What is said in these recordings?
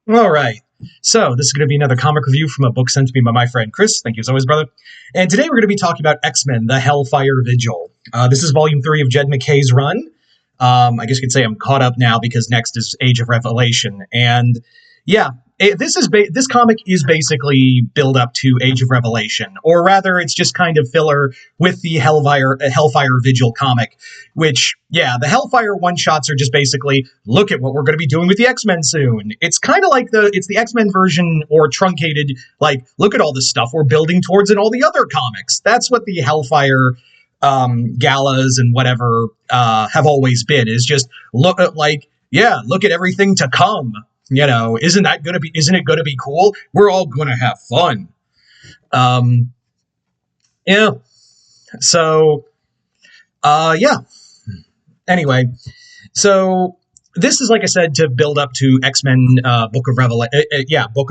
All right. So this is going to be another comic review from a book sent to me by my friend Chris. Thank you as always, brother. And today we're going to be talking about X-Men, the Hellfire Vigil. This is volume 3 of Jed MacKay's run. I guess you could say I'm caught up now because next is Age of Revelation. And yeah, this comic is basically build up to Age of Revelation, or rather, it's just kind of filler with the Hellfire Vigil comic. Which, yeah, the Hellfire one shots are just basically look at what we're going to be doing with the X-Men soon. It's kind of like it's the X-Men version or truncated. Like, look at all this stuff we're building towards in all the other comics. That's what the Hellfire galas and whatever have always been. Is just look at look at everything to come. You know, isn't it going to be cool? We're all going to have fun. Yeah. So, yeah. Anyway, so this is, like I said, to build up to X-Men Book of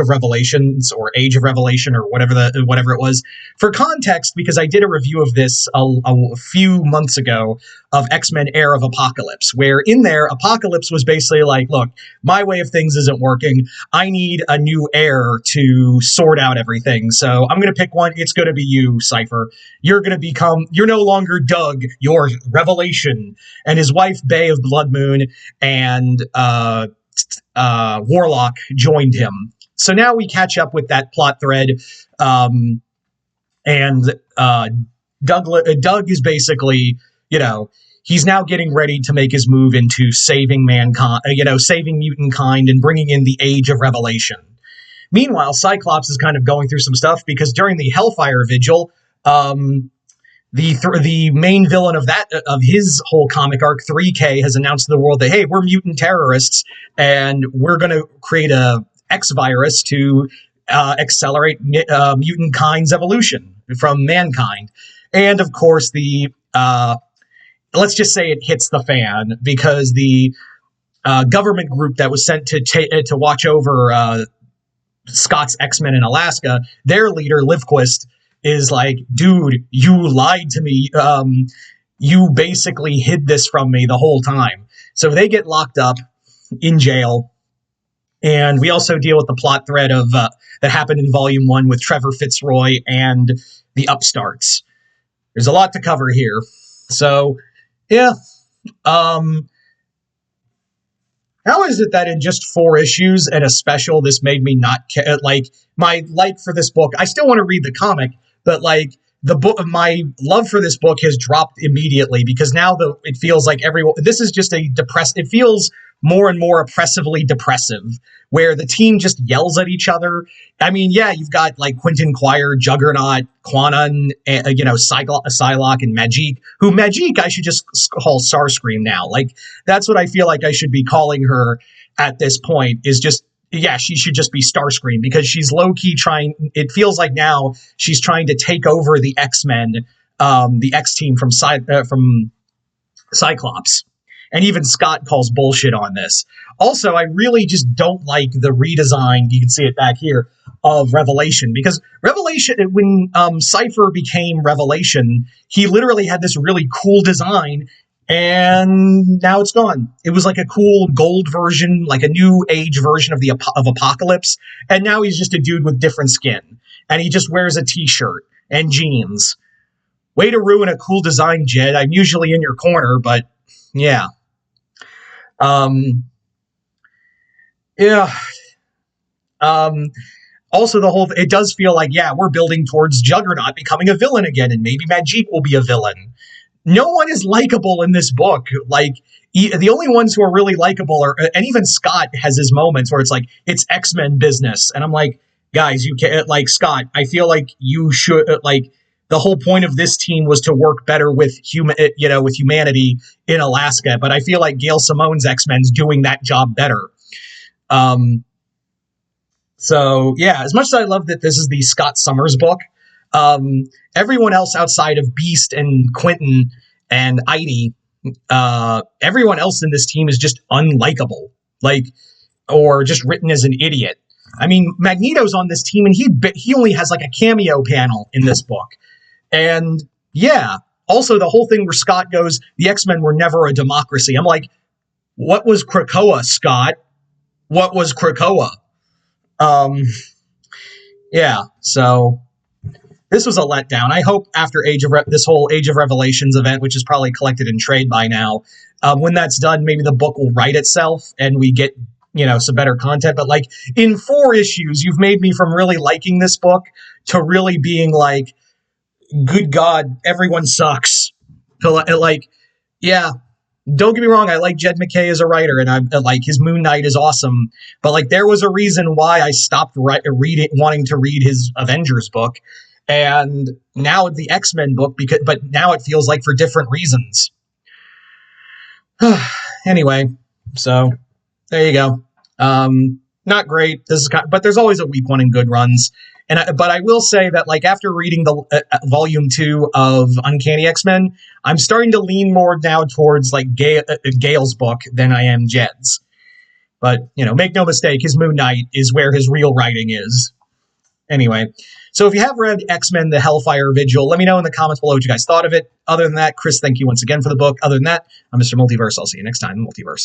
Revelations or Age of Revelation or whatever it was. For context, because I did a review of this a few months ago of X-Men Heir of Apocalypse, where in there, Apocalypse was basically like, look, my way of things isn't working. I need a new heir to sort out everything. So I'm going to pick one. It's going to be you, Cypher. You're no longer Doug, you're Revelation. And his wife, Bay of Blood Moon, and Warlock joined him. So now we catch up with that plot thread. And Doug is basically, he's now getting ready to make his move into saving mankind, saving mutant kind and bringing in the Age of Revelation. Meanwhile, Cyclops is kind of going through some stuff because during the Hellfire Vigil, the main villain of his whole comic arc, 3K, has announced to the world that, hey, we're mutant terrorists and we're going to create a X virus to accelerate mutant kind's evolution from mankind. And of course, let's just say it hits the fan because the government group that was sent to watch over Scott's X-Men in Alaska, their leader, Livquist, is like, dude, you lied to me. You basically hid this from me the whole time. So they get locked up in jail. And we also deal with the plot thread of that happened in Volume 1 with Trevor Fitzroy and the Upstarts. There's a lot to cover here. So, yeah. How is it that in just 4 issues and a special, this made me not my like for this book? I still want to read the comic, but my love for this book has dropped immediately because now it feels like this is just it feels more and more oppressively depressive, where the team just yells at each other. I mean, yeah, you've got like Quentin Quire, Juggernaut, Quanon, Psylocke, and Magique, who Magique I should just call Starscream now. Like, that's what I feel like I should be calling her at this point, is just, yeah, she should just be Starscream because she's low-key it feels like now she's trying to take over the X-Men, the X-Team from Cyclops. And even Scott calls bullshit on this. Also, I really just don't like the redesign, you can see it back here, of Revelation. Because Revelation, when Cypher became Revelation, he literally had this really cool design, and now it's gone. It was like a cool gold version, like a new age version of Apocalypse, and now he's just a dude with different skin. And he just wears a t-shirt and jeans. Way to ruin a cool design, Jed. I'm usually in your corner, but yeah. Yeah. Also, it does feel like, yeah, we're building towards Juggernaut becoming a villain again, and maybe Magique will be a villain. No one is likable in this book. Like, the only ones who are really likable and even Scott has his moments where it's like, it's X-Men business. And I'm like, guys, you can't, like, Scott, I feel like you should, the whole point of this team was to work better with humanity in Alaska, but I feel like Gail Simone's X-Men's doing that job better. So yeah, as much as I love that this is the Scott Summers book, everyone else outside of Beast and Quentin and Heidi, everyone else in this team is just unlikable, or just written as an idiot. I mean, Magneto's on this team and he only has like a cameo panel in this book. And yeah, also the whole thing where Scott goes, the X-Men were never a democracy. I'm like, what was Krakoa, Scott? What was Krakoa? Um, yeah, so this was a letdown. I hope after this whole Age of Revelations event, which is probably collected in trade by now, when that's done, maybe the book will write itself and we get, some better content. But like in 4 issues, you've made me from really liking this book to really being like, good God, everyone sucks. To like, yeah, don't get me wrong, I like Jed MacKay as a writer, and I like his Moon Knight is awesome. But like, there was a reason why I stopped wanting to read his Avengers book, and now the X-Men book, but now it feels like for different reasons. Anyway, so there you go. Not great. But there's always a weak one in good runs. But I will say that, like, after reading the volume 2 of Uncanny X-Men, I'm starting to lean more now towards like Gale's book than I am Jed's. But make no mistake, his Moon Knight is where his real writing is. Anyway, so if you have read X-Men: The Hellfire Vigil, let me know in the comments below what you guys thought of it. Other than that, Chris, thank you once again for the book. Other than that, I'm Mr. Multiverse. I'll see you next time in the Multiverse.